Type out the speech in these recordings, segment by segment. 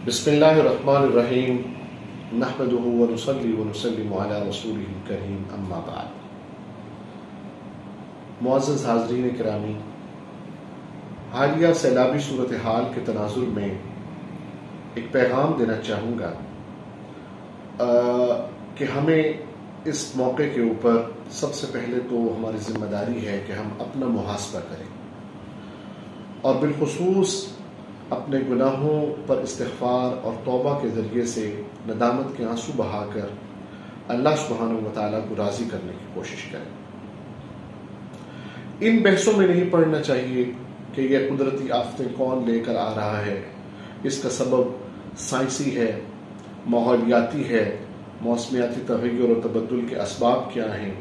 بسم اللہ الرحمن الرحیم نحمده ونصلی ونسلم علی رسولہ الکریم اما بعد۔ معزز حاضرین کرامی، حالیہ سیلابی صورتحال کے تناظر میں ایک پیغام دینا چاہوں گا کہ ہمیں اس موقع کے اوپر سب سے پہلے تو ہماری ذمہ داری ہے کہ ہم اپنا محاسبہ کریں اور بالخصوص اپنے گناہوں پر استغفار اور توبہ کے ذریعے سے ندامت کے آنسو بہا کر اللہ سبحانہ و تعالیٰ کو راضی کرنے کی کوشش کریں۔ ان بحثوں میں نہیں پڑنا چاہیے کہ یہ قدرتی آفتیں کون لے کر آ رہا ہے، اس کا سبب سائنسی ہے، ماحولیاتی ہے، موسمیاتی تغیر و تبدل کے اسباب کیا ہیں۔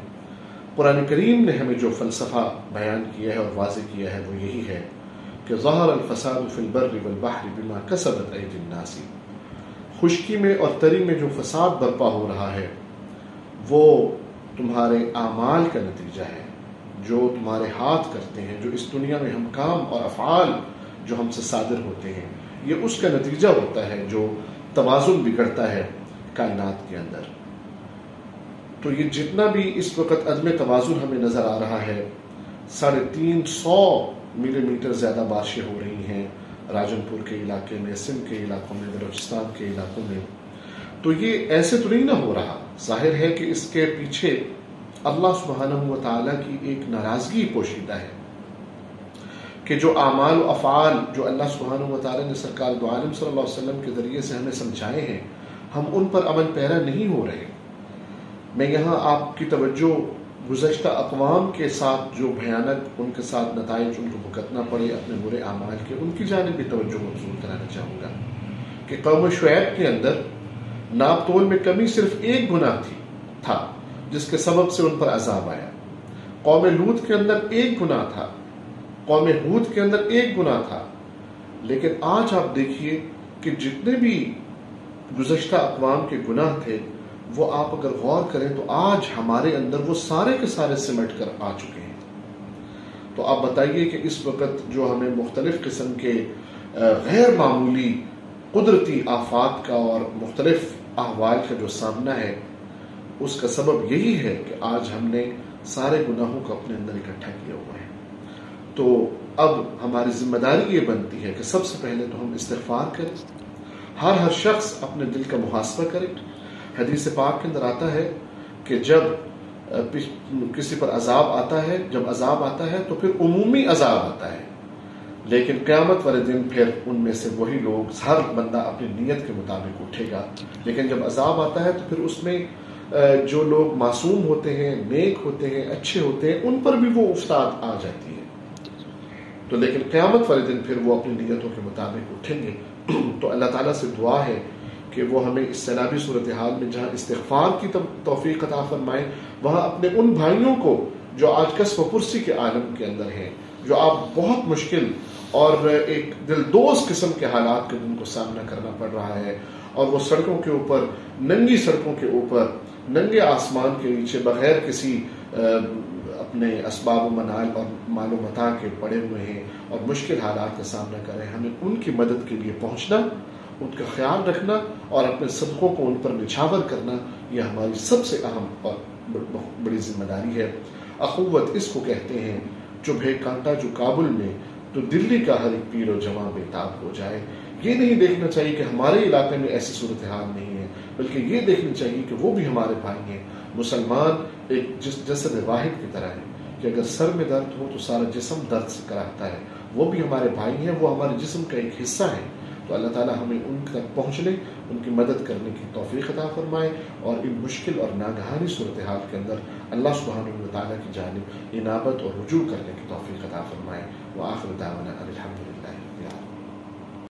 قرآن کریم نے ہمیں جو فلسفہ بیان کیا ہے اور واضح کیا ہے وہ یہی ہے کہ ظہر الفساد فی البر والبحر بما کسبت ایدی الناس، خشکی میں اور تری میں جو فساد برپا ہو رہا ہے وہ تمہارے اعمال کا نتیجہ ہے، جو تمہارے ہاتھ کرتے ہیں، جو اس دنیا میں ہم کام اور افعال جو ہم سے صادر ہوتے ہیں، یہ اس کا نتیجہ ہوتا ہے جو توازن بگڑتا ہے کائنات کے اندر۔ تو یہ جتنا بھی اس وقت عدم توازن ہمیں نظر آ رہا ہے، 350 ملی میٹر زیادہ بارشیں ہو رہی ہیں راجن پور کے علاقے میں، سندھ کے علاقوں میں، بلوچستان کے علاقوں میں، تو یہ ایسے تو نہیں نہ ہو رہا۔ ظاہر ہے کہ اس کے پیچھے اللہ سبحانہ و تعالیٰ کی ایک ناراضگی پوشیدہ ہے کہ جو اعمال و افعال جو اللہ سبحانہ و تعالیٰ نے سرکار دو عالم صلی اللہ علیہ وسلم کے ذریعے سے ہمیں سمجھائے ہیں، ہم ان پر عمل پیرا نہیں ہو رہے۔ میں یہاں آپ کی توجہ گزشتہ اقوام کے ساتھ جو بھیانک ان کے ساتھ نتائج ان کو بھگتنا پڑے اپنے برے اعمال کے، ان کی جانب بھی توجہ مبذول کرانا چاہوں گا کہ قوم شعیب کے اندر ناپ تول میں کمی صرف ایک گناہ تھا جس کے سبب سے ان پر عذاب آیا۔ قوم لوط کے اندر ایک گناہ تھا، قوم ہود کے اندر ایک گناہ تھا، لیکن آج آپ دیکھیے کہ جتنے بھی گزشتہ اقوام کے گناہ تھے وہ آپ اگر غور کریں تو آج ہمارے اندر وہ سارے کے سارے سمٹ کر آ چکے ہیں۔ تو آپ بتائیے کہ اس وقت جو ہمیں مختلف قسم کے غیر معمولی قدرتی آفات کا اور مختلف احوال کا جو سامنا ہے، اس کا سبب یہی ہے کہ آج ہم نے سارے گناہوں کو اپنے اندر اکٹھا کیا ہوا ہے۔ تو اب ہماری ذمہ داری یہ بنتی ہے کہ سب سے پہلے تو ہم استغفار کریں، ہر شخص اپنے دل کا محاسبہ کرے۔ حدیث پاک کے اندر آتا ہے کہ جب کسی پر عذاب آتا ہے، جب عذاب آتا ہے تو پھر عمومی عذاب آتا ہے، لیکن قیامت والے دن پھر ان میں سے وہی لوگ، ہر بندہ اپنی نیت کے مطابق اٹھے گا، لیکن جب عذاب آتا ہے تو پھر اس میں جو لوگ معصوم ہوتے ہیں، نیک ہوتے ہیں، اچھے ہوتے ہیں، ان پر بھی وہ افتاد آ جاتی ہے۔ تو لیکن قیامت والے دن پھر وہ اپنی نیتوں کے مطابق اٹھیں گے۔ تو اللہ تعالیٰ سے دعا ہے کہ وہ ہمیں اس سیلابی صورتحال میں جہاں استغفار کی توفیق عطا فرمائے، وہاں اپنے ان بھائیوں کو جو آج کسب و پرسی کے عالم کے اندر ہیں، جو آپ بہت مشکل اور ایک دلدوز قسم کے حالات کا جن کو سامنا کرنا پڑ رہا ہے، اور وہ سڑکوں کے اوپر، ننگی سڑکوں کے اوپر، ننگے آسمان کے نیچے بغیر کسی اپنے اسباب و منال اور مال و متاع کے پڑے ہوئے ہیں اور مشکل حالات کا سامنا کر رہے ہیں، ہمیں ان کی مدد کے لیے پہنچنا، ان کا خیال رکھنا اور اپنے صدقوں کو ان پر نچھاور کرنا، یہ ہماری سب سے اہم اور بڑی ذمہ داری ہے۔ اخوت اس کو کہتے ہیں، جو بے کانٹا جو کابل میں، تو دلی کا ہر ایک پیر و جواں بے تاب ہو جائے۔ یہ نہیں دیکھنا چاہیے کہ ہمارے علاقے میں ایسی صورتحال نہیں ہے، بلکہ یہ دیکھنا چاہیے کہ وہ بھی ہمارے بھائی ہیں۔ مسلمان ایک جسد واحد کی طرح ہے کہ اگر سر میں درد ہو تو سارا جسم درد سے کراتا ہے، وہ بھی ہمارے بھائی ہیں، وہ ہمارے جسم کا ایک حصہ ہے۔ تو اللہ تعالیٰ ہمیں ان تک پہنچنے، ان کی مدد کرنے کی توفیق عطا فرمائے، اور ان مشکل اور ناگہانی صورتحال کے اندر اللہ سبحانہ و تعالیٰ کی جانب انابت اور رجوع کرنے کی توفیق عطا فرمائے۔ وآخر دعوانا الحمدللہ۔